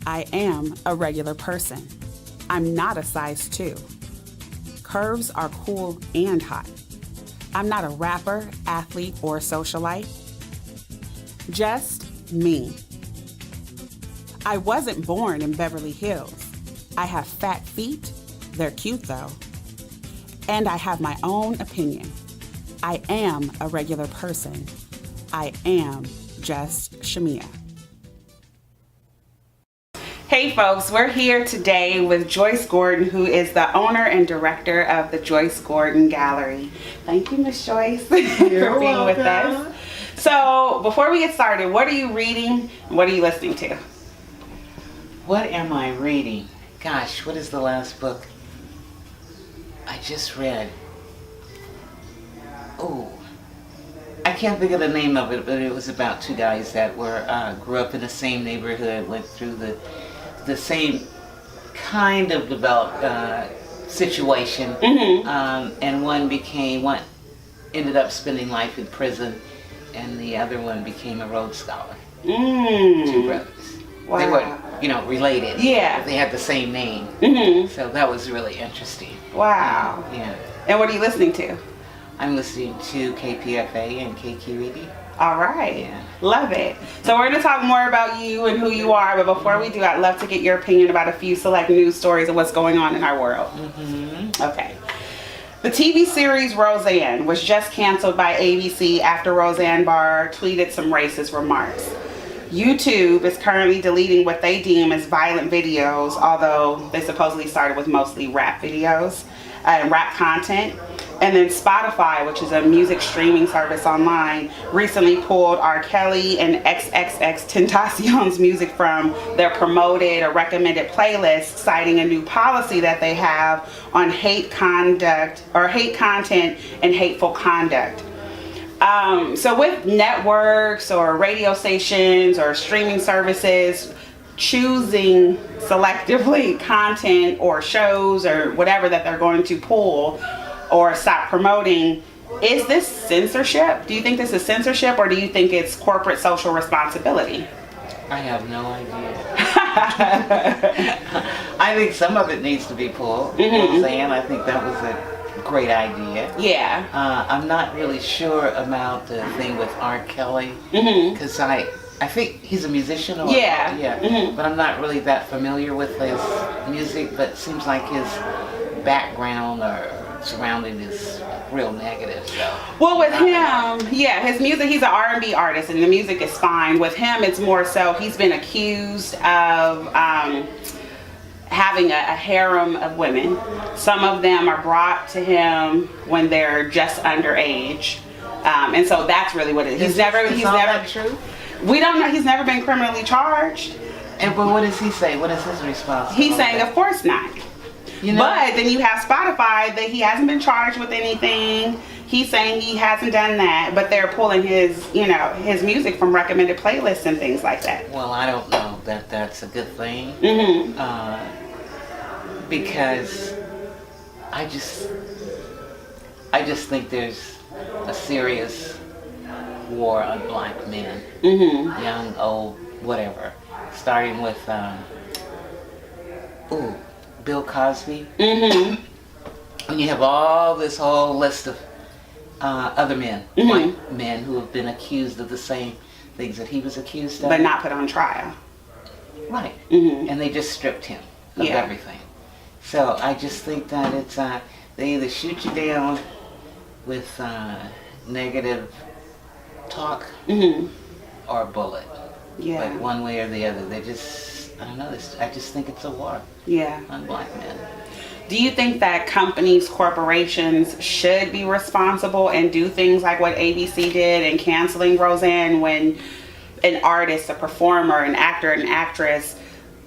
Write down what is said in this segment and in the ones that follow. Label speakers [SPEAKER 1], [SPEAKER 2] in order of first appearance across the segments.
[SPEAKER 1] I am a regular person. I'm not a size 2. Curves are cool and hot. I'm not a rapper, athlete, or socialite. Just me. I wasn't born in Beverly Hills. I have fat feet. They're cute though. And I have my own opinion. I am a regular person. I am Just Chamia. Hey folks, we're here today with Joyce Gordon, who is the owner and director of the Joyce Gordon Gallery. Thank you, Miss Joyce, for being with us. So, before we get started, what are you reading and what are you listening to?
[SPEAKER 2] What am I reading? Gosh, what is the last book I just read? Oh, I can't think of the name of it, but it was about two guys that were grew up in the same neighborhood, went through the same kind of developed situation, and one ended up spending life in prison, and the other one became a Rhodes Scholar. Two brothers.
[SPEAKER 1] Wow.
[SPEAKER 2] They were, related.
[SPEAKER 1] Yeah.
[SPEAKER 2] They had the same name. So that was really interesting.
[SPEAKER 1] Wow.
[SPEAKER 2] Yeah.
[SPEAKER 1] And what are you listening to?
[SPEAKER 2] I'm listening to KPFA and KQED.
[SPEAKER 1] All right.
[SPEAKER 2] Yeah.
[SPEAKER 1] Love it. So we're going to talk more about you and who you are, but before we do, I'd love to get your opinion about a few select news stories of what's going on in our world. Okay. The TV series Roseanne was just canceled by ABC after Roseanne Barr tweeted some racist remarks. YouTube is currently deleting what they deem as violent videos, although they supposedly started with mostly rap videos and rap content. And then Spotify, which is a music streaming service online, recently pulled R. Kelly and XXXTentacion's music from their promoted or recommended playlist, citing a new policy that they have on hate content and hateful conduct. So with networks or radio stations or streaming services choosing selectively content or shows or whatever that they're going to pull or stop promoting, is this censorship? Do you think this is censorship, or do you think it's corporate social responsibility?
[SPEAKER 2] I have no idea. I think some of it needs to be pulled. I think that was a great idea.
[SPEAKER 1] Yeah.
[SPEAKER 2] I'm not really sure about the thing with R. Kelly, because I think he's a musician. Or, but I'm not really that familiar with his music, but it seems like his background or surrounding is real negative. So. Well,
[SPEAKER 1] with him, his music, he's an R&B artist and the music is fine. With him, it's more so he's been accused of having a harem of women. Some of them are brought to him when they're just underage, and so that's really what it is. He's never
[SPEAKER 2] true.
[SPEAKER 1] We don't know. He's never been criminally charged.
[SPEAKER 2] But what does he say? What is his response?
[SPEAKER 1] He's saying, of course not. But then you have Spotify that he hasn't been charged with anything. He's saying he hasn't done that, but they're pulling his music from recommended playlists and things like that.
[SPEAKER 2] Well, I don't know that that's a good thing. Because I just think there's a serious war on black men, young, old, whatever, starting with Bill Cosby. And you have all this whole list of other men, white men who have been accused of the same things that he was accused of,
[SPEAKER 1] but not put on trial.
[SPEAKER 2] Right. And they just stripped him of everything. So I just think that it's they either shoot you down with negative talk or a bullet. Yeah. But one way or the other, they just, I don't know, I just think it's a war on black men.
[SPEAKER 1] Do you think that companies, corporations should be responsible and do things like what ABC did in canceling Roseanne when an artist, a performer, an actor, an actress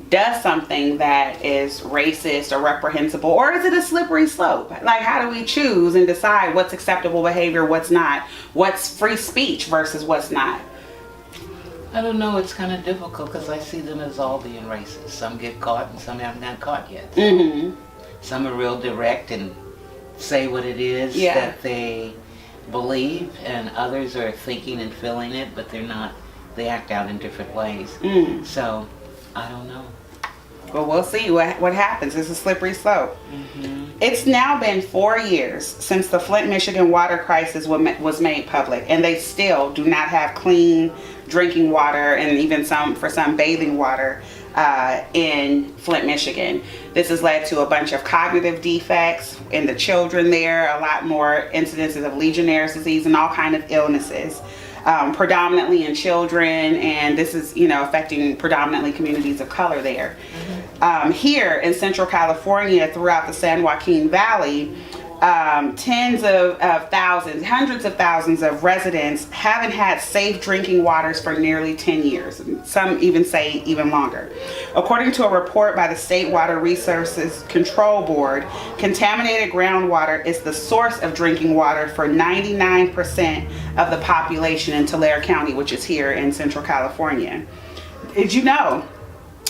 [SPEAKER 1] does something that is racist or reprehensible? Or is it a slippery slope? Like, how do we choose and decide what's acceptable behavior, what's not? What's free speech versus what's not?
[SPEAKER 2] I don't know. It's kind of difficult because I see them as all being racist. Some get caught and some haven't got caught yet. Some are real direct and say what it is that they believe, and others are thinking and feeling it, but they're not. They act out in different ways. So, I don't know.
[SPEAKER 1] Well, we'll see what happens. It's a slippery slope. It's now been 4 years since the Flint, Michigan water crisis was made public, and they still do not have clean drinking water, and even for some bathing water in Flint, Michigan. This has led to a bunch of cognitive defects in the children there, a lot more incidences of Legionnaire's disease and all kind of illnesses. Predominantly in children, and this is, affecting predominantly communities of color there. Here in Central California, throughout the San Joaquin Valley, tens of thousands, hundreds of thousands of residents haven't had safe drinking waters for nearly 10 years. Some even say even longer. According to a report by the State Water Resources Control Board, contaminated groundwater is the source of drinking water for 99% of the population in Tulare County, which is here in Central California. Did you know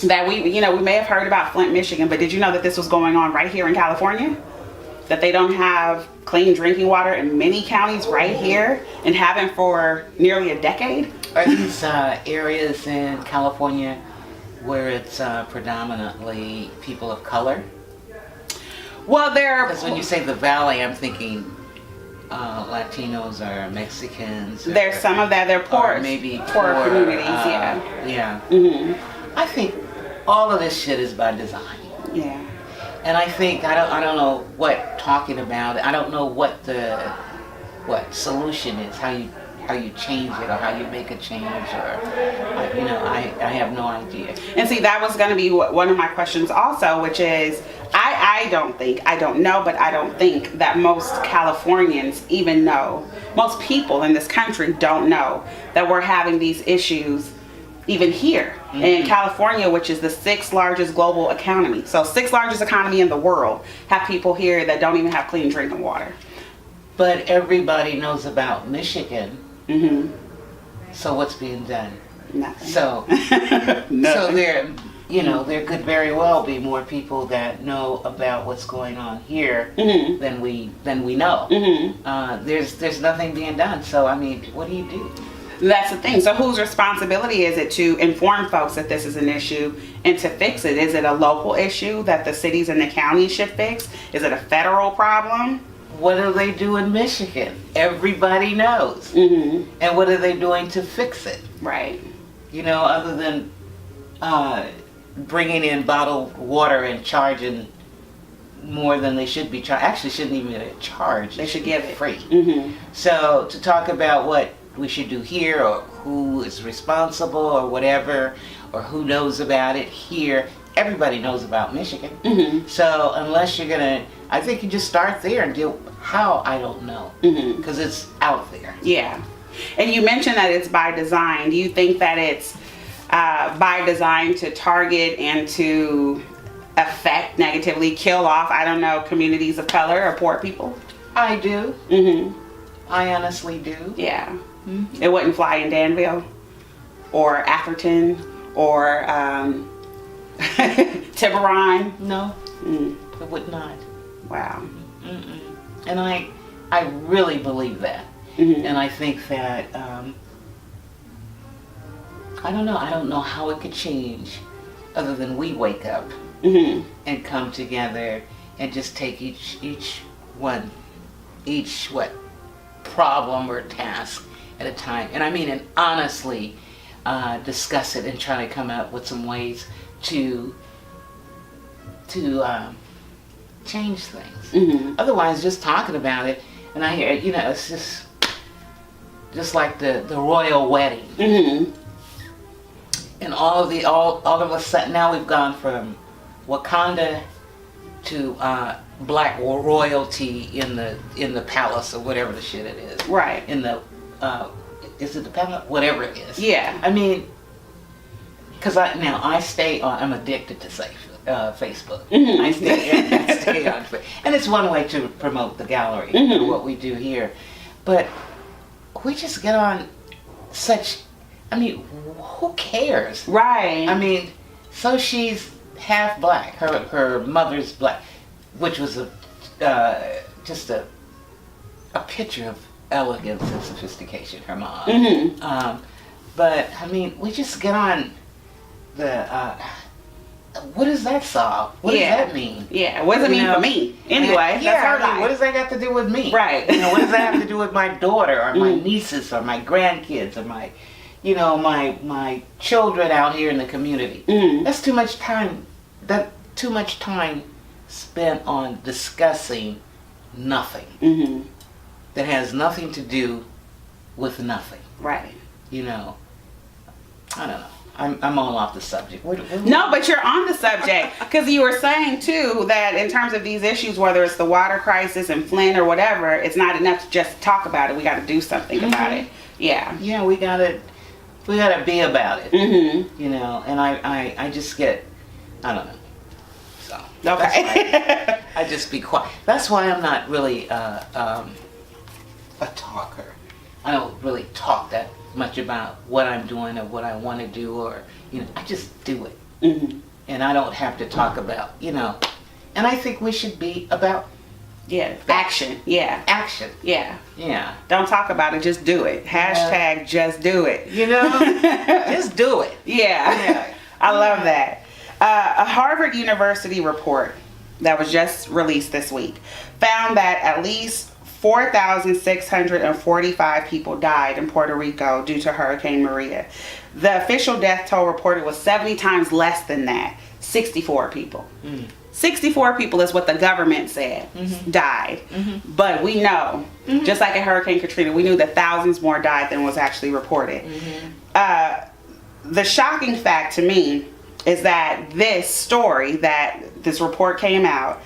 [SPEAKER 1] that we may have heard about Flint, Michigan, but did you know that this was going on right here in California? That they don't have clean drinking water in many counties right here, and haven't for nearly a decade?
[SPEAKER 2] Are these areas in California where it's predominantly people of color?
[SPEAKER 1] Well,
[SPEAKER 2] because when you say the valley, I'm thinking Latinos or Mexicans.
[SPEAKER 1] There's some of that. They're poor,
[SPEAKER 2] or maybe
[SPEAKER 1] poor communities.
[SPEAKER 2] Yeah. I think all of this shit is by design.
[SPEAKER 1] Yeah.
[SPEAKER 2] And I think I don't know what talking about it. I don't know what the solution is. How you change it, or how you make a change, or I have no idea.
[SPEAKER 1] And see, that was going to be one of my questions also, which is I don't think that most Californians even know. Most people in this country don't know that we're having these issues even here in California, which is the 6th largest global economy. So 6th largest economy in the world, have people here that don't even have clean drinking water.
[SPEAKER 2] But everybody knows about Michigan. So what's being done?
[SPEAKER 1] Nothing.
[SPEAKER 2] So there could very well be more people that know about what's going on here than we know. There's nothing being done. So I mean, what do you do?
[SPEAKER 1] That's the thing. So whose responsibility is it to inform folks that this is an issue and to fix it? Is it a local issue that the cities and the counties should fix? Is it a federal problem?
[SPEAKER 2] What do they do in Michigan? Everybody knows. And what are they doing to fix it?
[SPEAKER 1] Right.
[SPEAKER 2] Other than bringing in bottled water and charging more than they should be charged. Actually, shouldn't even be charged.
[SPEAKER 1] They should give it
[SPEAKER 2] free. So to talk about what we should do here, or who is responsible, or whatever, or who knows about it here, everybody knows about Michigan. So unless you're gonna, I think you just start there and deal. How, I don't know, because it's out there.
[SPEAKER 1] Yeah. And you mentioned that it's by design. Do you think that it's by design to target and to affect, negatively kill off, communities of color or poor people?
[SPEAKER 2] I do. I honestly do.
[SPEAKER 1] Yeah. It wouldn't fly in Danville or Atherton or Tiburon?
[SPEAKER 2] No, it would not.
[SPEAKER 1] Wow.
[SPEAKER 2] And I really believe that. And I think that I don't know how it could change, other than we wake up and come together and just take each problem or task at a time. And I mean, and honestly discuss it and try to come up with some ways to change things. Otherwise, just talking about it, and I hear, it's just like the royal wedding. And all of a sudden now we've gone from Wakanda to black royalty in the palace, or whatever the shit it is.
[SPEAKER 1] Right.
[SPEAKER 2] In the is it the palace? Whatever it is.
[SPEAKER 1] Yeah.
[SPEAKER 2] I mean, because I stay on. I'm addicted to Facebook. I stay on Facebook, and it's one way to promote the gallery and what we do here. But we just get on such. I mean, who cares?
[SPEAKER 1] Right.
[SPEAKER 2] I mean, so she's half black. Her mother's black, which was just a picture of elegance and sophistication, her mom.
[SPEAKER 1] Mm-hmm.
[SPEAKER 2] But I mean, we just get on the. What does that solve? What does that mean?
[SPEAKER 1] Yeah, what does it mean for me? Anyway, that's her life.
[SPEAKER 2] What does that got to do with me?
[SPEAKER 1] Right.
[SPEAKER 2] What does that have to do with my daughter or my nieces or my grandkids or my, my children out here in the community? That's too much time. Too much time spent on discussing nothing. That has nothing to do with nothing.
[SPEAKER 1] Right.
[SPEAKER 2] I don't know. I'm all off the subject.
[SPEAKER 1] No, but you're on the subject because you were saying too that in terms of these issues, whether it's the water crisis in Flint or whatever, it's not enough to just talk about it. We got to do something about it. Yeah.
[SPEAKER 2] Yeah, we gotta be about it. And I just get, I don't know. So
[SPEAKER 1] Okay.
[SPEAKER 2] I just be quiet. That's why I'm not really a talker. I don't really talk that much about what I'm doing or what I want to do, or I just do it. And I don't have to talk about and I think we should be about
[SPEAKER 1] action.
[SPEAKER 2] Action.
[SPEAKER 1] Yeah. Don't talk about it, just do it. Hashtag just do it.
[SPEAKER 2] Just do it.
[SPEAKER 1] Yeah. I love that. A Harvard University report that was just released this week found that at least 4,645 people died in Puerto Rico due to Hurricane Maria. The official death toll reported was 70 times less than that, 64 people. 64 people is what the government said died. But we know, just like at Hurricane Katrina, we knew that thousands more died than was actually reported. The shocking fact to me is that this report came out,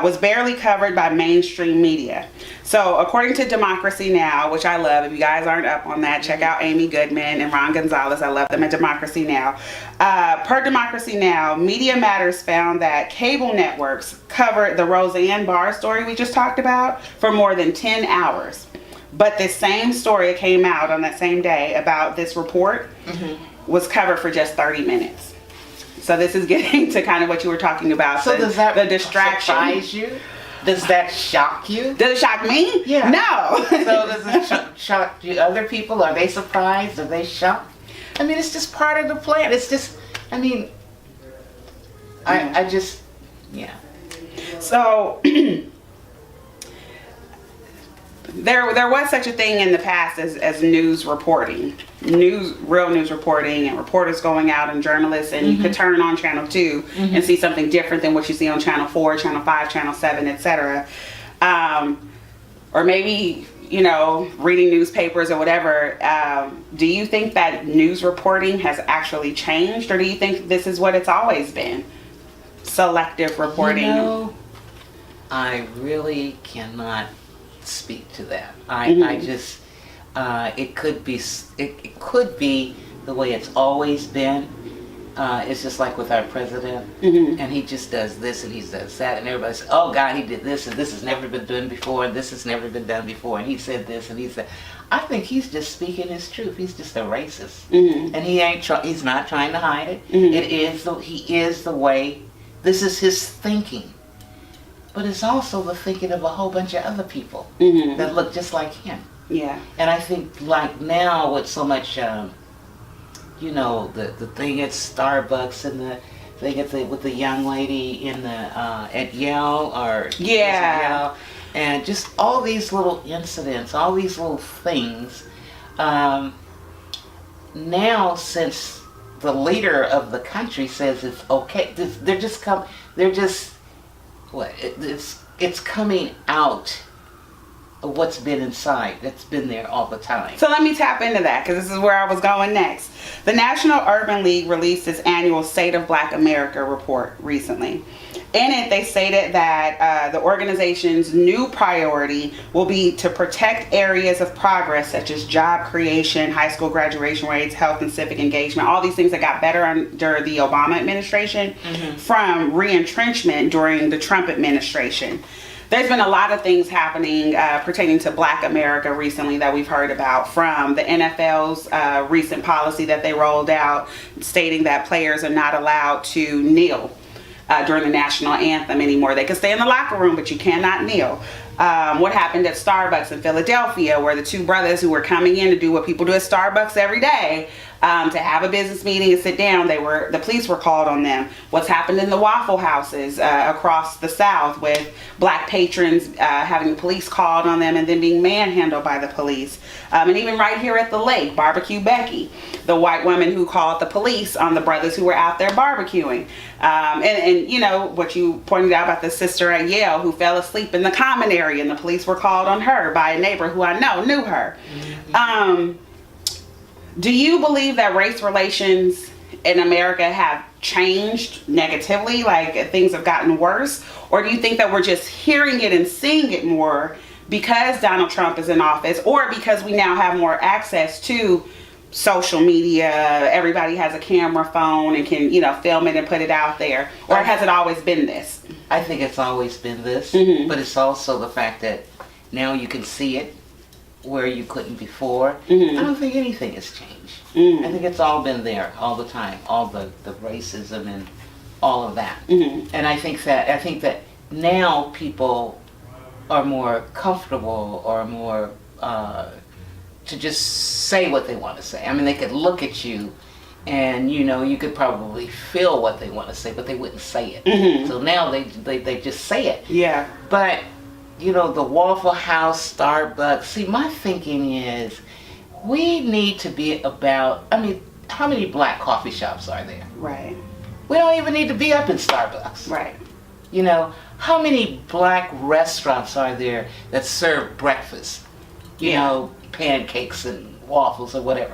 [SPEAKER 1] was barely covered by mainstream media. So according to Democracy Now!, which I love, if you guys aren't up on that, check out Amy Goodman and Ron Gonzalez. I love them at Democracy Now! Per Democracy Now!, Media Matters found that cable networks covered the Roseanne Barr story we just talked about for more than 10 hours. But this same story that came out on that same day about this report was covered for just 30 minutes. So this is getting to kind of what you were talking about.
[SPEAKER 2] So does that
[SPEAKER 1] the distraction
[SPEAKER 2] surprise you? Does that shock you?
[SPEAKER 1] Does it shock me?
[SPEAKER 2] Yeah.
[SPEAKER 1] No.
[SPEAKER 2] So does it shock you? Other people? Are they surprised? Are they shocked? I mean, it's just part of the plan. It's just, I mean, I just, yeah.
[SPEAKER 1] So there was such a thing in the past as news reporting, real news reporting, and reporters going out and journalists, and you could turn on Channel 2 and see something different than what you see on Channel 4, Channel 5, Channel 7, etc. Or maybe, reading newspapers or whatever. Do you think that news reporting has actually changed, or do you think this is what it's always been? Selective reporting?
[SPEAKER 2] I really cannot speak to that. I just it could be the way it's always been. It's just like with our president, and he just does this and he does that, and everybody says, "Oh God, he did this, and this has never been done before, and this has never been done before, and he said this and he said." I think he's just speaking his truth. He's just a racist, and he's not trying to hide it. He is the way. This is his thinking. But it's also the thinking of a whole bunch of other people that look just like him. Yeah. And I think like now with so much, the thing at Starbucks and the thing with the young lady in the at Yale Yale, and just all these little incidents, all these little things. Now since the leader of the country says it's okay, it's coming out of what's been inside, that's been there all the time.
[SPEAKER 1] So let me tap into that, because this is where I was going next. The National Urban League released its annual State of Black America report recently. In it, they stated that the organization's new priority will be to protect areas of progress such as job creation, high school graduation rates, health and civic engagement, all these things that got better under the Obama administration, from re-entrenchment during the Trump administration. There's been a lot of things happening pertaining to Black America recently that we've heard about, from the NFL's recent policy that they rolled out stating that players are not allowed to kneel during the national anthem anymore. They can stay in the locker room, but you cannot kneel. what happened at Starbucks in Philadelphia, where the two brothers who were coming in to do what people do at Starbucks every day, to have a business meeting and sit down, the police were called on them. What's happened in the Waffle Houses across the South with black patrons having the police called on them and then being manhandled by the police. And even right here at the lake, Barbecue Becky, the white woman who called the police on the brothers who were out there barbecuing. And you know, what you pointed out about the sister at Yale who fell asleep in the common area, and the police were called on her by a neighbor who I know knew her. Do you believe that race relations in America have changed negatively, like things have gotten worse? Or do you think that we're just hearing it and seeing it more because Donald Trump is in office, or because we now have more access to social media, everybody has a camera phone and can, you know, film it and put it out there? Or has it always been this?
[SPEAKER 2] I think it's always been this, but it's also the fact that now you can see it where you couldn't before. I don't think anything has changed. I think it's all been there all the time, all the racism and all of that. And I think that now people are more comfortable or more to just say what they want to say. I mean, they could look at you and, you know, you could probably feel what they want to say, but they wouldn't say it. So now they just say it.
[SPEAKER 1] Yeah.
[SPEAKER 2] But, you know, the Waffle House, Starbucks, see, my thinking is we need to be about, I mean, how many black coffee shops are there?
[SPEAKER 1] Right.
[SPEAKER 2] We don't even need to be up in Starbucks.
[SPEAKER 1] Right.
[SPEAKER 2] You know, how many black restaurants are there that serve breakfast? You know, pancakes and waffles or whatever.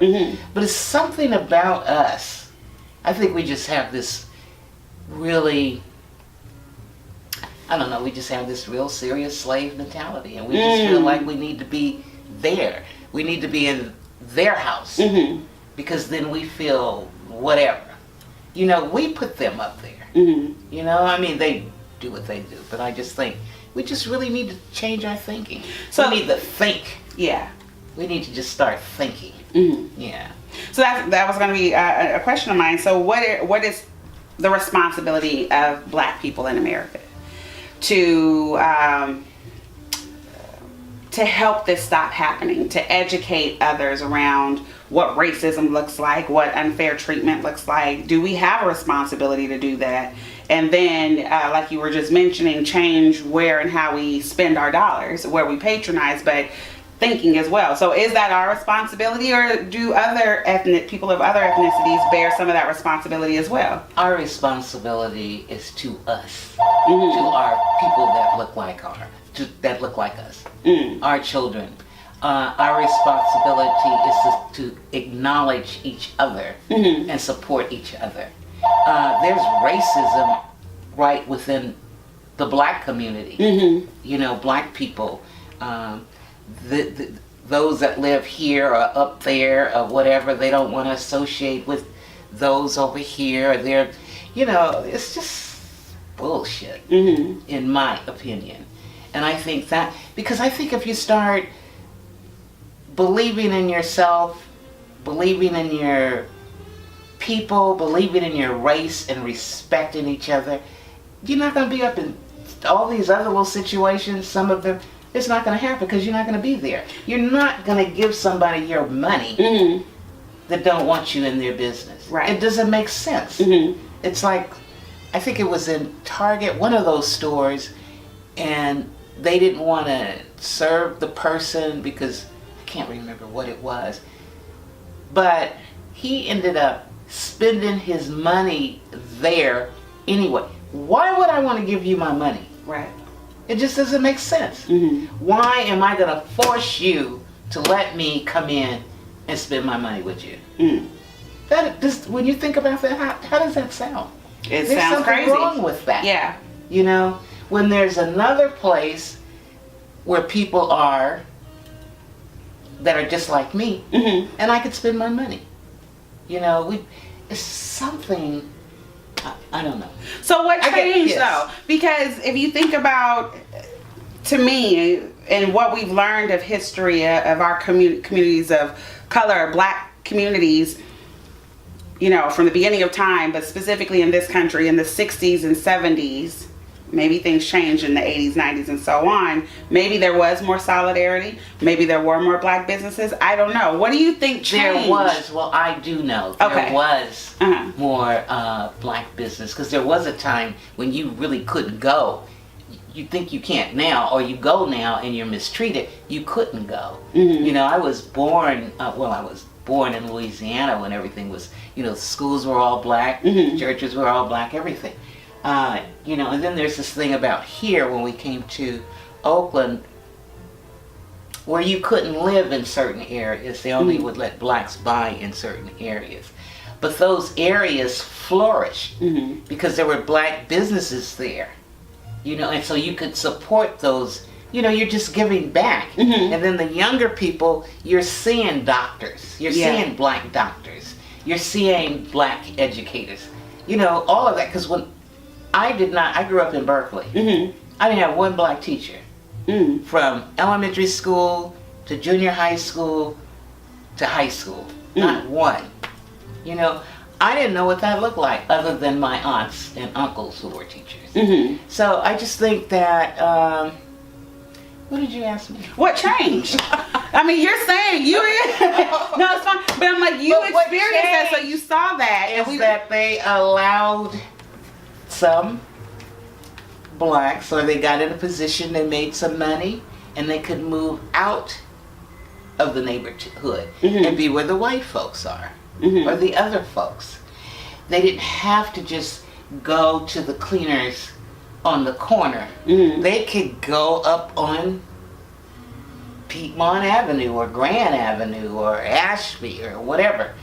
[SPEAKER 2] But it's something about us. I think we just have this really, I don't know, we just have this real serious slave mentality, and we just feel like we need to be there. We need to be in their house, because then we feel whatever. You know, we put them up there. You know, I mean, they do what they do, but I just think we just really need to change our thinking. So we need to think.
[SPEAKER 1] Yeah.
[SPEAKER 2] We need to just start thinking. Yeah.
[SPEAKER 1] So that was going to be a question of mine. So what is the responsibility of black people in America to help this stop happening, to educate others around what racism looks like, what unfair treatment looks like? Do we have a responsibility to do that? And then, like you were just mentioning, change where and how we spend our dollars, where we patronize, but thinking as well. So is that our responsibility, or do other people of other ethnicities bear some of that responsibility as well?
[SPEAKER 2] Our responsibility is to us, to our people that look like us, our children. Our responsibility is to acknowledge each other and support each other. There's racism right within the black community. You know, black people, those that live here or up there or whatever, they don't want to associate with those over here. They're, you know, it's just bullshit, in my opinion. And I think that, because I think if you start believing in yourself, believing in your people, believing in your race, and respecting each other, you're not going to be up in all these other little situations. Some of them, it's not going to happen because you're not going to be there. You're not going to give somebody your money that don't want you in their business.
[SPEAKER 1] Right.
[SPEAKER 2] It doesn't make sense. It's like, I think it was in Target, one of those stores, and they didn't want to serve the person because I can't remember what it was, but he ended up spending his money there anyway. Why would I want to give you my money?
[SPEAKER 1] Right.
[SPEAKER 2] It just doesn't make sense. Why am I going to force you to let me come in and spend my money with you? When you think about that, how does that sound?
[SPEAKER 1] It
[SPEAKER 2] There's
[SPEAKER 1] sounds
[SPEAKER 2] something
[SPEAKER 1] crazy.
[SPEAKER 2] wrong with that.
[SPEAKER 1] Yeah.
[SPEAKER 2] You know, when there's another place where people are that are just like me, and I could spend my money. You know, it's something, I don't know.
[SPEAKER 1] So what changed though? Because if you think about, to me, and what we've learned of history of our communities of color, black communities, you know, from the beginning of time, but specifically in this country in the 60s and 70s, maybe things changed in the 80s, 90s, and so on. Maybe there was more solidarity. Maybe there were more black businesses. I don't know. What do you think changed?
[SPEAKER 2] There was. Well, I do know.
[SPEAKER 1] Okay.
[SPEAKER 2] There was more black business, because there was a time when you really couldn't go. You think you can't now, or you go now and you're mistreated. You couldn't go.
[SPEAKER 1] Mm-hmm.
[SPEAKER 2] You know, I was born, I was born in Louisiana when everything was, schools were all black,
[SPEAKER 1] Mm-hmm.
[SPEAKER 2] churches were all black, everything. And then there's this thing about here when we came to Oakland, where you couldn't live in certain areas. They only would let blacks buy in certain areas. But those areas flourished because there were black businesses there. And so you could support those, you're just giving back. And then the younger people, you're seeing doctors, you're seeing black doctors, you're seeing black educators, all of that. Because when I grew up in Berkeley, I didn't have one black teacher from elementary school to junior high school to high school, not one. I didn't know what that looked like other than my aunts and uncles who were teachers. So I just think that, what did you ask me?
[SPEAKER 1] What changed? I mean, you're saying no, it's fine. But I'm like, you experienced that, so you saw that.
[SPEAKER 2] Is that they allowed some blacks, or they got in a position, they made some money, and they could move out of the neighborhood and be where the white folks are. Or the other folks. They didn't have to just go to the cleaners on the corner. They could go up on Piedmont Avenue or Grand Avenue or Ashby or whatever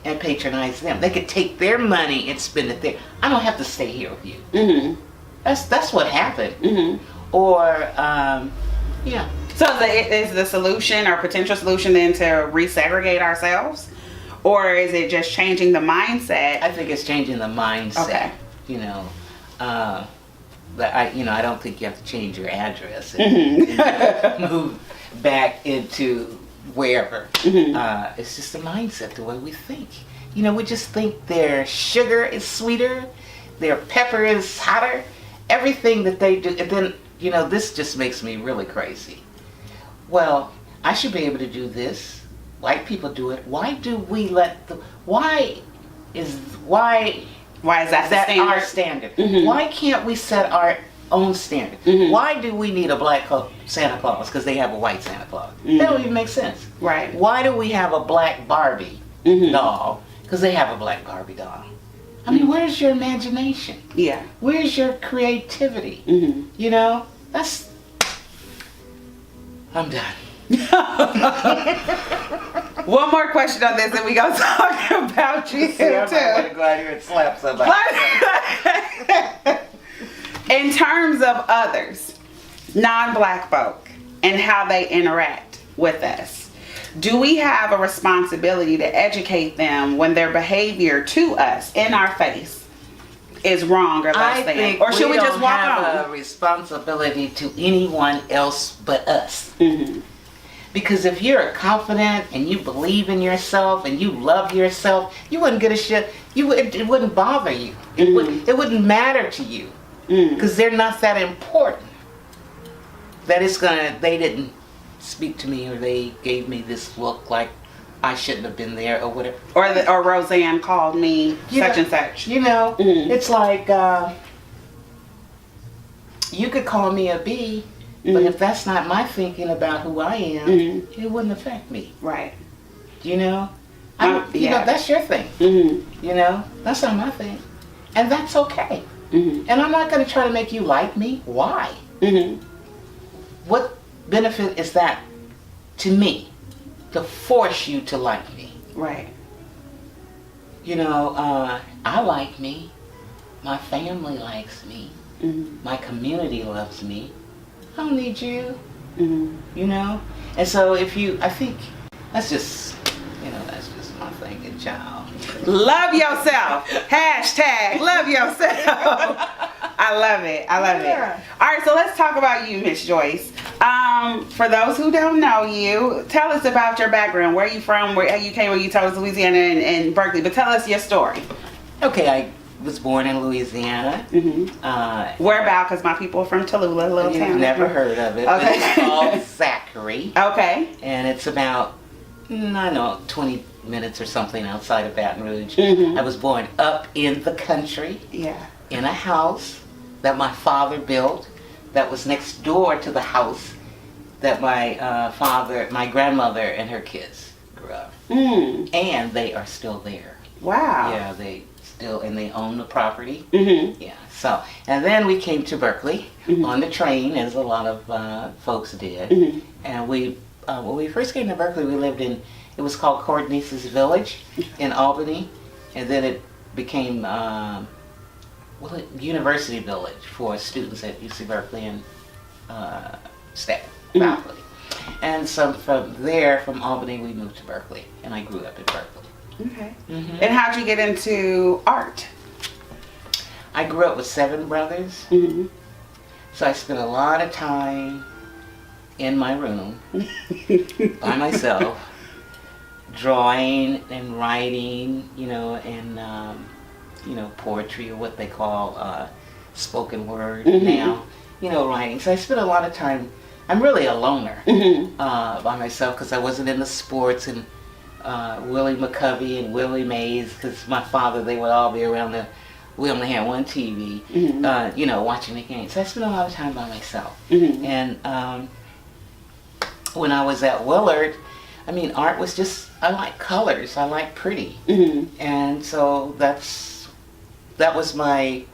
[SPEAKER 2] and patronize them. They could take their money and spend it there. I don't have to stay here with you. That's what happened. Or
[SPEAKER 1] So is the solution or potential solution then to resegregate ourselves? Or is it just changing the mindset?
[SPEAKER 2] I think it's changing the mindset.
[SPEAKER 1] Okay.
[SPEAKER 2] But I don't think you have to change your address and move back into wherever. It's just a mindset, the way we think. We just think their sugar is sweeter, their pepper is hotter, everything that they do. And then, this just makes me really crazy. Well, I should be able to do this. White people do it. Why do we why is that our standard? Why can't we set our own standard? Why do we need a black Santa Claus because they have a white Santa Claus? That don't even make sense.
[SPEAKER 1] Right.
[SPEAKER 2] Why do we have a black Barbie doll because they have a black Barbie doll? I mean, where's your imagination?
[SPEAKER 1] Yeah.
[SPEAKER 2] Where's your creativity? I'm done.
[SPEAKER 1] One more question on this, and we gonna talk about you too.
[SPEAKER 2] I'm gonna go out here and slap somebody.
[SPEAKER 1] In terms of others, non-black folk, and how they interact with us, do we have a responsibility to educate them when their behavior to us in our face is wrong or less than? Or should we just walk on?
[SPEAKER 2] don't have a responsibility to anyone else but us. Because if you're confident and you believe in yourself and you love yourself, you wouldn't give a shit. It wouldn't bother you. It wouldn't matter to you. Because they're not that important. They didn't speak to me, or they gave me this look like I shouldn't have been there, or whatever.
[SPEAKER 1] Or Roseanne called me such and such.
[SPEAKER 2] It's like, you could call me a B, but if that's not my thinking about who I am, it wouldn't affect me.
[SPEAKER 1] Right.
[SPEAKER 2] That's your thing. That's not my thing. And that's okay. And I'm not going to try to make you like me. Why? What benefit is that to me to force you to like me?
[SPEAKER 1] Right.
[SPEAKER 2] I like me. My family likes me. My community loves me. I don't need you. And so I think that's just my thinking, child.
[SPEAKER 1] Love yourself. Hashtag love yourself. I love it. I love it. All right, so let's talk about you, Miss Joyce. For those who don't know you, tell us about your background. Where are you from? Where you came when you told us Louisiana and Berkeley, but tell us your story.
[SPEAKER 2] Okay, I was born in Louisiana.
[SPEAKER 1] Where about? Because my people are from Tallulah, a little
[SPEAKER 2] You've
[SPEAKER 1] town.
[SPEAKER 2] never heard of it.
[SPEAKER 1] Okay.
[SPEAKER 2] But it's called Zachary.
[SPEAKER 1] Okay.
[SPEAKER 2] And it's about, I don't know, 20 minutes or something outside of Baton Rouge. I was born up in the country.
[SPEAKER 1] Yeah.
[SPEAKER 2] In a house that my father built that was next door to the house that my grandmother and her kids grew up. And they are still there.
[SPEAKER 1] Wow.
[SPEAKER 2] Yeah, and they own the property. Yeah, so, and then we came to Berkeley on the train, as a lot of folks did. And when we first came to Berkeley, we lived in, it was called Cordnice's Village in Albany, and then it became University Village for students at UC Berkeley and staff, faculty. And so from there, from Albany, we moved to Berkeley, and I grew up in Berkeley.
[SPEAKER 1] Okay. And how'd you get into art?
[SPEAKER 2] I grew up with 7 brothers, so I spent a lot of time in my room by myself, drawing and writing, and poetry, or what they call spoken word now, writing. So I spent a lot of time. I'm really a loner by myself because I wasn't in the sports and Willie McCovey and Willie Mays, because my father, they would all be around we only had one TV, watching the games. So I spent a lot of time by myself. And when I was at Willard, art was just, I like colors, I like pretty. And so that was my,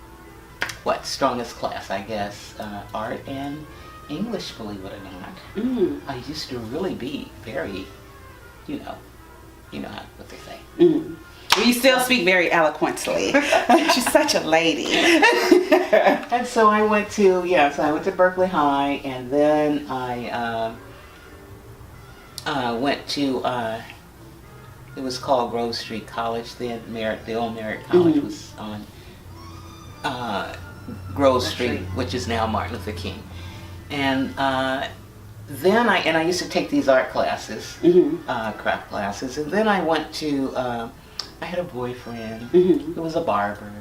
[SPEAKER 2] strongest class, I guess, art and English, believe it or not. I used to really be very, what they say.
[SPEAKER 1] You still speak very eloquently. She's such a lady.
[SPEAKER 2] And so I went to Berkeley High, and then I went to, it was called Grove Street College then. The old Merritt College was on Grove Street, which is now Martin Luther King. And then I used to take these art classes, craft classes, and then I went to, I had a boyfriend who was a barber,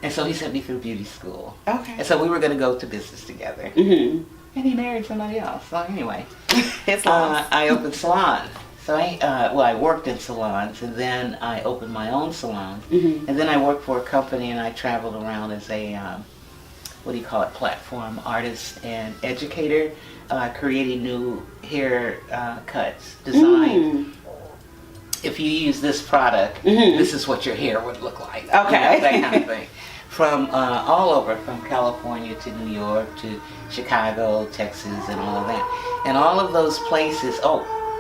[SPEAKER 2] and so he sent me through beauty school.
[SPEAKER 1] Okay.
[SPEAKER 2] And so we were going to go to business together. And he married somebody else. So anyway, I opened salons. So I worked in salons, and then I opened my own salon, and then I worked for a company, and I traveled around as a platform artist and educator, creating new hair cuts, design. If you use this product, this is what your hair would look like.
[SPEAKER 1] Okay.
[SPEAKER 2] That kind of thing. From all over, from California to New York to Chicago, Texas, and all of that. And all of those places,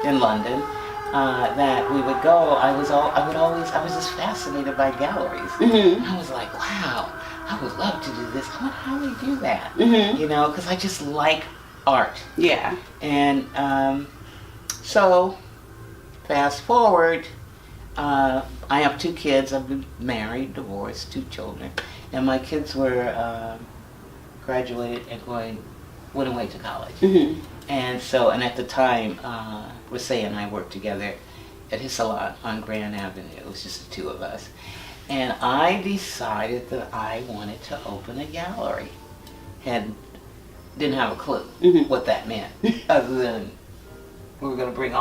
[SPEAKER 2] in London, that we would go, I was just fascinated by galleries. I was like, wow, I would love to do this. I wonder how they do that. Because I just like art.
[SPEAKER 1] Yeah.
[SPEAKER 2] And so, fast forward, I have 2 kids. I've been married, divorced, 2 children. And my kids were graduated and went away to college. And so, and at the time, Rasay and I worked together at his salon on Grand Avenue. It was just the 2 of us. And I decided that I wanted to open a gallery. Didn't have a clue what that meant, other than we were going to bring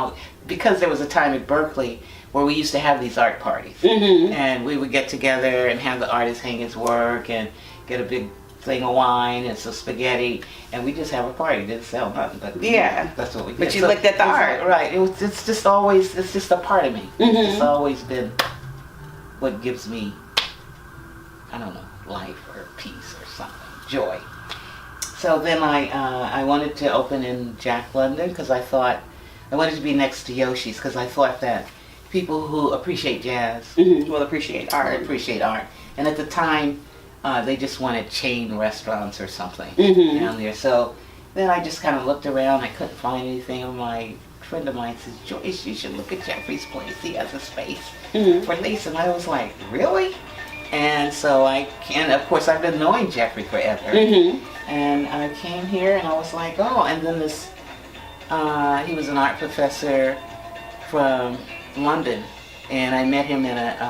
[SPEAKER 2] because there was a time at Berkeley where we used to have these art parties. And we would get together and have the artist hang his work and get a big thing of wine and some spaghetti, and we just have a party. Didn't sell nothing, but that's what we did.
[SPEAKER 1] But you looked at the art.
[SPEAKER 2] Right. It's just a part of me. It's just always been what gives me, I don't know, life or peace or something, joy. So then I wanted to open in Jack London because I thought, I wanted to be next to Yoshi's because I thought that people who appreciate jazz
[SPEAKER 1] will appreciate art.
[SPEAKER 2] And at the time, they just wanted chain restaurants or something down there. So then I just kind of looked around. I couldn't find anything. And my friend of mine says, Joyce, you should look at Jeffrey's place. He has a space for lease. And I was like, really? And so and of course I've been knowing Jeffrey forever. And I came here and I was like, oh, and then this, he was an art professor from London. And I met him at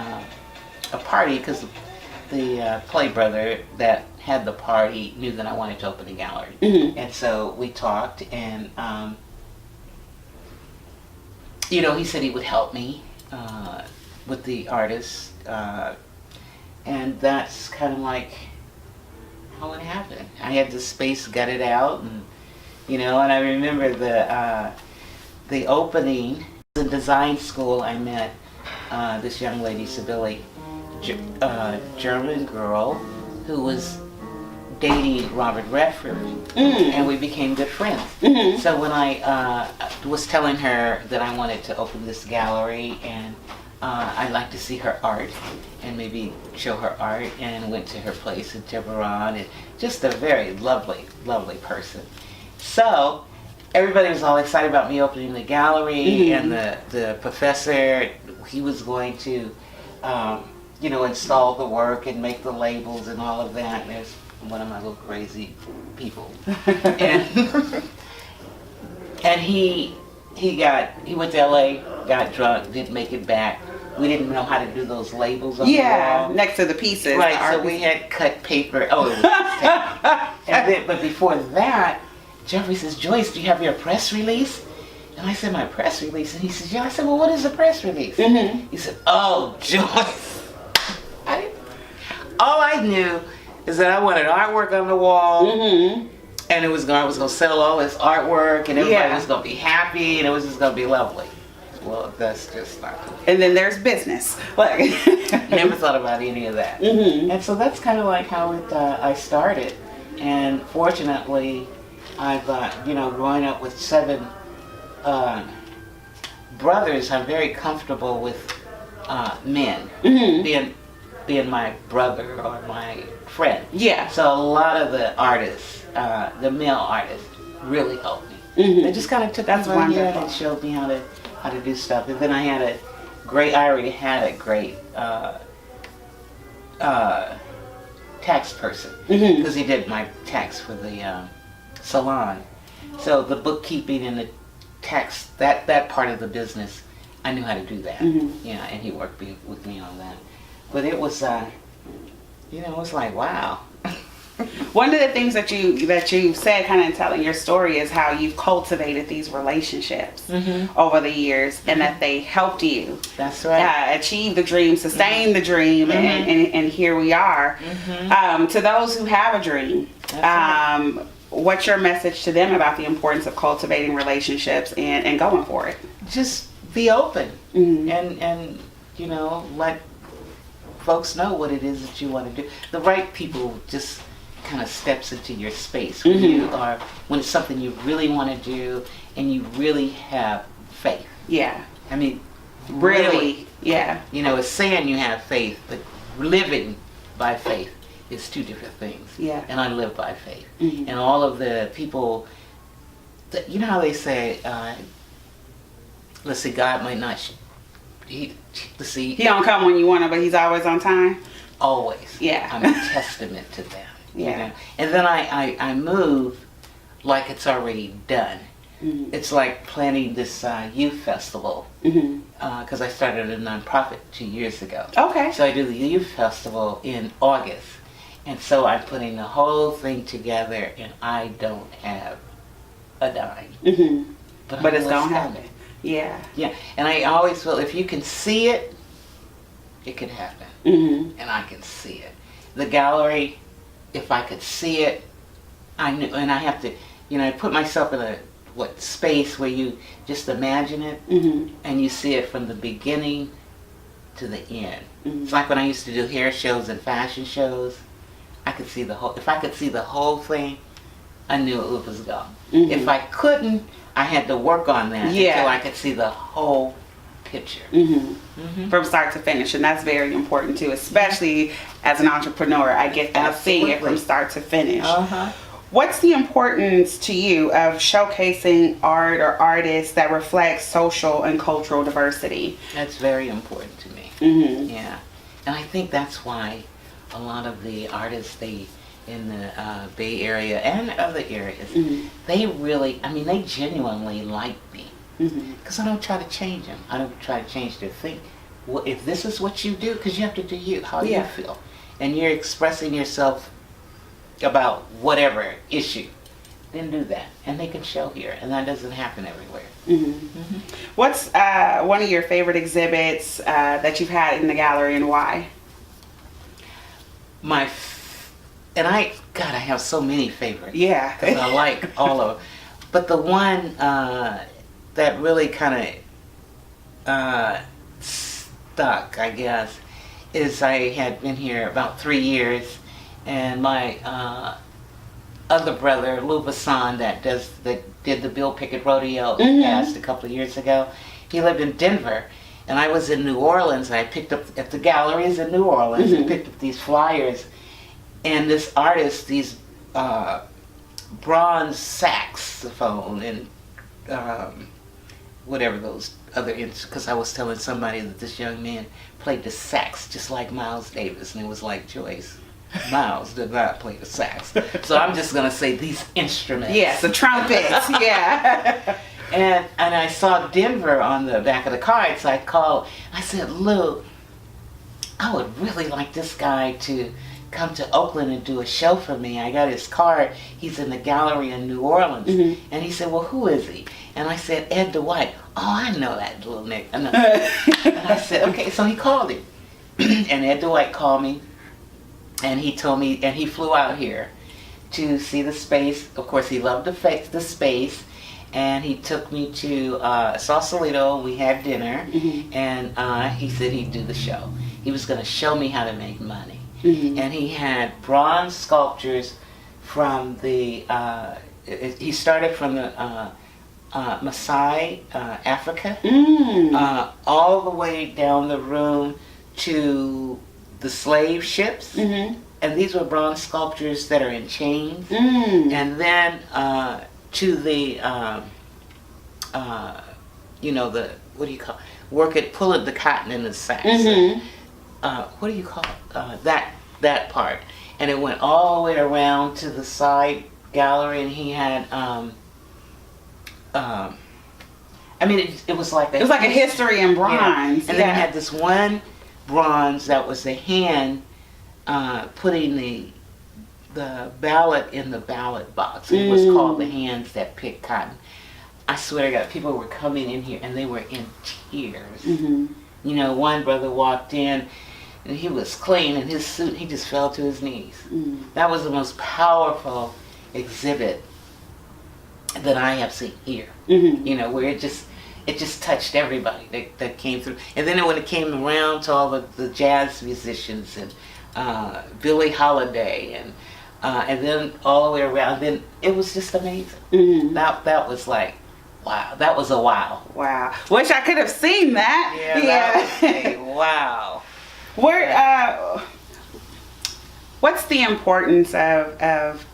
[SPEAKER 2] a party because the play brother that had the party knew that I wanted to open a gallery. And so we talked, and you know, he said he would help me with the artists, and that's kind of like how it happened. I had the space gutted out, and you know, and I remember the opening. In design school, I met this young lady, Sibylle, German girl who was dating Robert Redford, and we became good friends. So when I was telling her that I wanted to open this gallery, and I'd like to see her art and maybe show her art, and went to her place in Tiburon, and just a very lovely, lovely person. So everybody was all excited about me opening the gallery, and the professor, he was going to, you know, install the work and make the labels and all of that. And there's one of my little crazy people, and he went to LA, got drunk, didn't make it back. We didn't know how to do those labels on the wall.
[SPEAKER 1] Next to the pieces.
[SPEAKER 2] Right, so we had cut paper. Oh, it was and then, but before that, Jeffrey says, Joyce, do you have your press release? And I said, my press release? And he says, yeah. I said, well, what is a press release? He said, oh, Joyce. All I knew is that I wanted artwork on the wall, and I was going to sell all this artwork, and everybody was going to be happy, and it was just going to be lovely. Well, that's just not cool.
[SPEAKER 1] And then there's business. Like,
[SPEAKER 2] never thought about any of that. And so that's kind of like how I started. And fortunately, I've, you know, growing up with 7 brothers, I'm very comfortable with men being my brother or my friend. Yeah. So a lot of the artists, the male artists, really helped me. They just kind of took me by here and showed me how to do stuff. And then I already had a great tax person, because he did my tax for the salon. So the bookkeeping and the tax, that part of the business, I knew how to do that. Yeah, and he worked with me on that. But it was, you know, it was like, wow.
[SPEAKER 1] One of the things that you said, kind of in telling your story, is how you've cultivated these relationships over the years, and that they helped you.
[SPEAKER 2] That's right.
[SPEAKER 1] Achieve the dream, sustain the dream, and here we are. To those who have a dream, what's your message to them about the importance of cultivating relationships and going for it?
[SPEAKER 2] Just be open and you know, let folks know what it is that you want to do. The right people just kind of steps into your space when it's something you really want to do and you really have faith. Yeah. I mean, really. Yeah. You know, it's saying you have faith, but living by faith is 2 different things. Yeah. And I live by faith. And all of the people, you know how they say, let's say God might not, he
[SPEAKER 1] don't come when you want him, but he's always on time.
[SPEAKER 2] Always. Yeah. I'm a testament to them. Yeah. You know? And then I move like it's already done. It's like planning this youth festival, because I started a nonprofit 2 years ago. Okay. So I do the youth festival in August, and so I'm putting the whole thing together, and I don't have a dime. But it's gonna happen. Yeah. Yeah. And I always feel if you can see it, it can happen. And I can see it. The gallery, if I could see it, I knew, and I have to, you know, I put myself in a space where you just imagine it, and you see it from the beginning to the end. It's like when I used to do hair shows and fashion shows. I could see the whole. If I could see the whole thing, I knew it was gone. If I couldn't, I had to work on that until I could see the whole picture.
[SPEAKER 1] From start to finish, and that's very important too, especially as an entrepreneur. I get that, seeing it from start to finish. What's the importance to you of showcasing art or artists that reflect social and cultural diversity?
[SPEAKER 2] That's very important to me. Yeah, and I think that's why a lot of the artists in the Bay Area and other areas, they really, I mean, they genuinely like me. Because I don't try to change them. I don't try to change their thing. Well, if this is what you do, because you have to do you, how you feel. and you're expressing yourself about whatever issue, then do that. And they can show here, and that doesn't happen everywhere.
[SPEAKER 1] What's one of your favorite exhibits that you've had in the gallery, and why?
[SPEAKER 2] I have so many favorites.
[SPEAKER 1] Yeah.
[SPEAKER 2] 'Cause I like all of them. But the one that really kind of stuck, I guess, is I had been here about 3 years, and my other brother, Lou Bassan, that did the Bill Pickett Rodeo, passed a couple of years ago. He lived in Denver, and I was in New Orleans. I picked up at the galleries in New Orleans and picked up these flyers, and this artist, these bronze saxophone and whatever those other instruments, because I was telling somebody that this young man played the sax just like Miles Davis, and it was like, Joyce, Miles did not play the sax. So I'm just going to say these instruments.
[SPEAKER 1] Yes, the trumpets. Yeah.
[SPEAKER 2] And I saw Denver on the back of the card, so I called. I said, Lou, I would really like this guy to come to Oakland and do a show for me. I got his card. He's in the gallery in New Orleans. And he said, well, who is he? And I said, Ed Dwight. Oh, I know that little Nick. And I said, okay, so he called him. And Ed Dwight called me, and he told me, and he flew out here to see the space. Of course, he loved the space. And he took me to Sausalito. We had dinner, and he said he'd do the show. He was going to show me how to make money. And he had bronze sculptures from the, he started from the Maasai, Africa, all the way down the room to the slave ships. And these were bronze sculptures that are in chains. And then to the, you know, the, what do you call it? Pulling the cotton in the sacks. What do you call it? That part. And it went all the way around to the side gallery, and he had, I mean, it was like
[SPEAKER 1] It was like a history in bronze.
[SPEAKER 2] And then he had this one bronze that was the hand putting the ballot in the ballot box. It was called the hands that pick cotton. I swear to God, people were coming in here and they were in tears. You know, one brother walked in and he was clean in his suit. He just fell to his knees. That was the most powerful exhibit that I have seen here. You know, where it just touched everybody that came through. And then when it came around to all the jazz musicians and Billie Holiday and then all the way around, then it was just amazing. That was like, wow. That was a wow.
[SPEAKER 1] Wow. Wish I could have seen that.
[SPEAKER 2] That was a wow.
[SPEAKER 1] Where, what's the importance of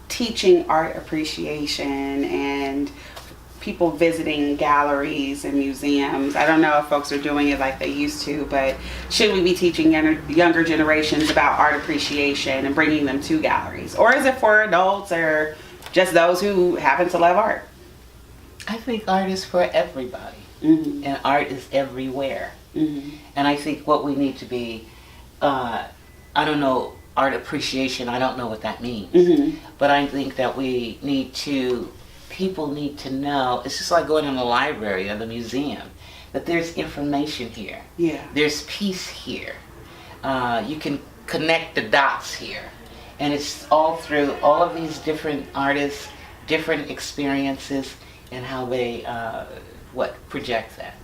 [SPEAKER 1] teaching art appreciation and people visiting galleries and museums? I don't know if folks are doing it like they used to, but should we be teaching younger generations about art appreciation and bringing them to galleries? Or is it for adults or just those who happen to love art?
[SPEAKER 2] I think art is for everybody, and art is everywhere. And I think what we need to be, I don't know, art appreciation, I don't know what that means. But I think that people need to know, it's just like going in the library or the museum, that there's information here. There's peace here. You can connect the dots here. And it's all through all of these different artists, different experiences, and how they, project that.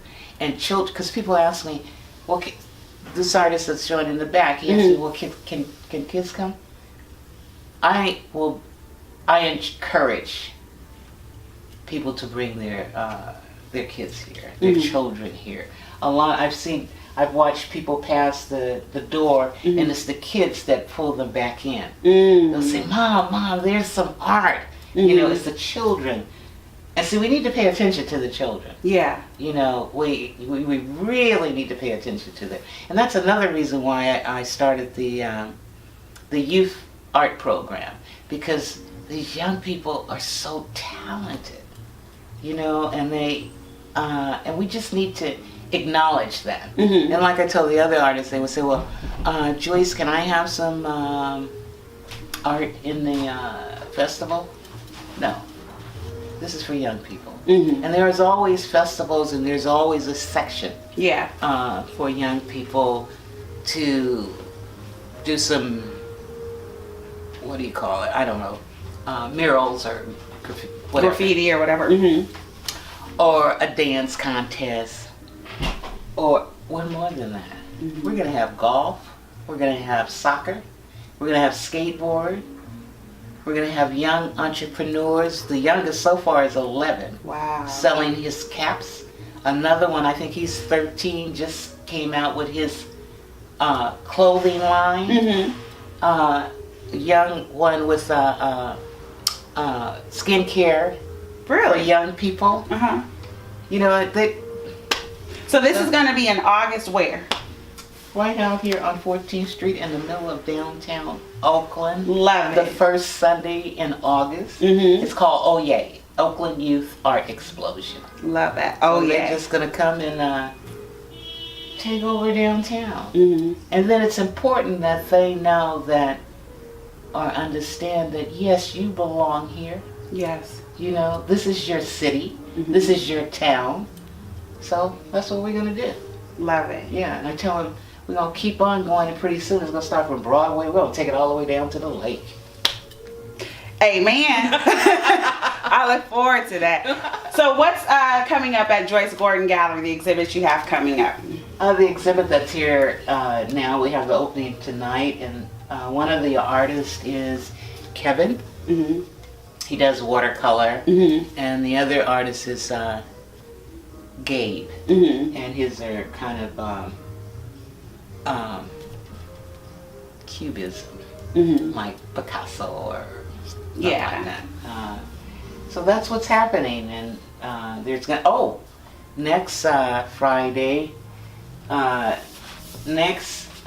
[SPEAKER 2] And children, because people ask me, well, this artist that's showing in the back, he asked me, well, can kids come? I encourage people to bring their kids here, their children here. I've watched people pass the door, and it's the kids that pull them back in. They'll say, Mom, there's some art. You know, it's the children. And see, we need to pay attention to the children. You know, we really need to pay attention to them. And that's another reason why I started the youth art program, because these young people are so talented, you know, and and we just need to acknowledge them. And like I told the other artists, they would say, well, Joyce, can I have some art in the festival? No. This is for young people.
[SPEAKER 1] Mm-hmm.
[SPEAKER 2] And there's always festivals and there's always a section
[SPEAKER 1] Yeah.
[SPEAKER 2] for young people to do some, what do you call it? I don't know, murals or whatever.
[SPEAKER 1] Graffiti or whatever. Mm-hmm.
[SPEAKER 2] Or a dance contest. Or one more than that.
[SPEAKER 1] Mm-hmm.
[SPEAKER 2] We're going to have golf. We're going to have soccer. We're going to have skateboard. We're going to have young entrepreneurs. The youngest so far is 11.
[SPEAKER 1] Wow.
[SPEAKER 2] Selling his caps. Another one, I think he's 13, just came out with his clothing line.
[SPEAKER 1] Mm-hmm.
[SPEAKER 2] Young one with skincare for
[SPEAKER 1] Really?
[SPEAKER 2] young people.
[SPEAKER 1] Uh-huh.
[SPEAKER 2] You know, they
[SPEAKER 1] So this is going to be in August where?
[SPEAKER 2] right out here on 14th Street in the middle of downtown Oakland.
[SPEAKER 1] Love
[SPEAKER 2] The
[SPEAKER 1] it.
[SPEAKER 2] first Sunday in August.
[SPEAKER 1] Mm-hmm.
[SPEAKER 2] It's called Oh Yay, Oakland Youth Art Explosion.
[SPEAKER 1] Love that. Oh,
[SPEAKER 2] So
[SPEAKER 1] yeah.
[SPEAKER 2] They're just going to come and take over downtown.
[SPEAKER 1] Mm-hmm.
[SPEAKER 2] And then it's important that they know that or understand that yes, you belong here.
[SPEAKER 1] Yes.
[SPEAKER 2] You know, this is your city.
[SPEAKER 1] Mm-hmm.
[SPEAKER 2] This is your town. So that's what we're going to do.
[SPEAKER 1] Love it.
[SPEAKER 2] Yeah, and I tell them we're going to keep on going, and pretty soon it's going to start from Broadway. We're going to take it all the way down to the lake.
[SPEAKER 1] Amen. I look forward to that. So what's coming up at Joyce Gordon Gallery, the exhibits you have coming up?
[SPEAKER 2] The exhibit that's here now, we have the opening tonight, and one of the artists is Kevin.
[SPEAKER 1] Mm-hmm.
[SPEAKER 2] He does watercolor,
[SPEAKER 1] Mm-hmm.
[SPEAKER 2] and the other artist is Gabe,
[SPEAKER 1] Mm-hmm.
[SPEAKER 2] and his are kind of cubism,
[SPEAKER 1] Mm-hmm.
[SPEAKER 2] like Picasso or something
[SPEAKER 1] Yeah.
[SPEAKER 2] like that. So that's what's happening, and there's next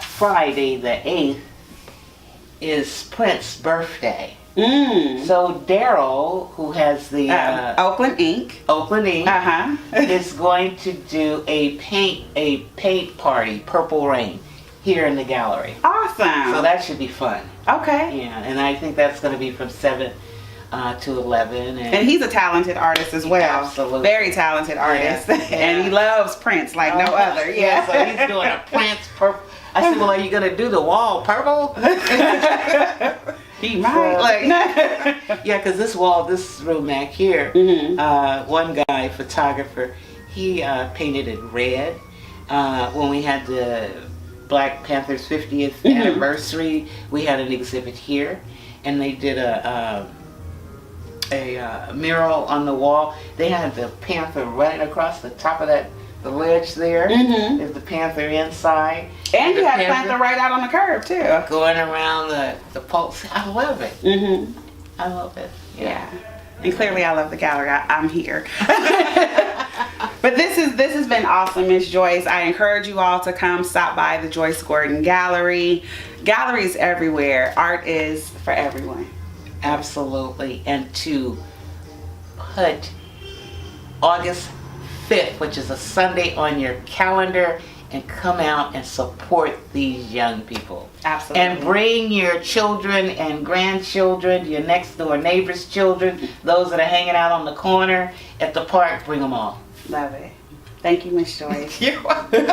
[SPEAKER 2] Friday, the 8th is Prince's birthday.
[SPEAKER 1] Mm.
[SPEAKER 2] So Daryl, who has the
[SPEAKER 1] Oakland Ink.
[SPEAKER 2] Oakland Ink,
[SPEAKER 1] Uh-huh.
[SPEAKER 2] is going to do a paint party, Purple Rain, here in the gallery.
[SPEAKER 1] Awesome.
[SPEAKER 2] So that should be fun.
[SPEAKER 1] Okay.
[SPEAKER 2] Yeah, and I think that's going to be from 7 to 11.
[SPEAKER 1] And he's a talented artist as well.
[SPEAKER 2] Absolutely.
[SPEAKER 1] Very talented artist.
[SPEAKER 2] Yeah.
[SPEAKER 1] And he loves Prince like no other. Yeah.
[SPEAKER 2] So he's doing a Prince purple. I said, well, are you going to do the wall purple?
[SPEAKER 1] He might. Like,
[SPEAKER 2] Yeah, because this room back here,
[SPEAKER 1] Mhm.
[SPEAKER 2] one guy, photographer, he painted it red. When we had the Black Panther's 50th anniversary, we had an exhibit here, and they did a mural on the wall. They had the panther running across the top of the ledge there.
[SPEAKER 1] Mhm.
[SPEAKER 2] There's the panther inside.
[SPEAKER 1] And you
[SPEAKER 2] the
[SPEAKER 1] have Panther right out on the curb too.
[SPEAKER 2] going around the pulse. I love it.
[SPEAKER 1] Mm-hmm.
[SPEAKER 2] I love it.
[SPEAKER 1] Yeah. And clearly I love the gallery. I'm here. But this has been awesome, Miss Joyce. I encourage you all to come stop by the Joyce Gordon Gallery. Galleries everywhere. Art is for everyone.
[SPEAKER 2] Absolutely. And to put August 5th, which is a Sunday, on your calendar and come out and support these young people.
[SPEAKER 1] Absolutely.
[SPEAKER 2] And bring your children and grandchildren, your next door neighbor's children, those that are hanging out on the corner at the park, bring them all.
[SPEAKER 1] Love it. Thank you, Miss Joyce.
[SPEAKER 2] You're welcome.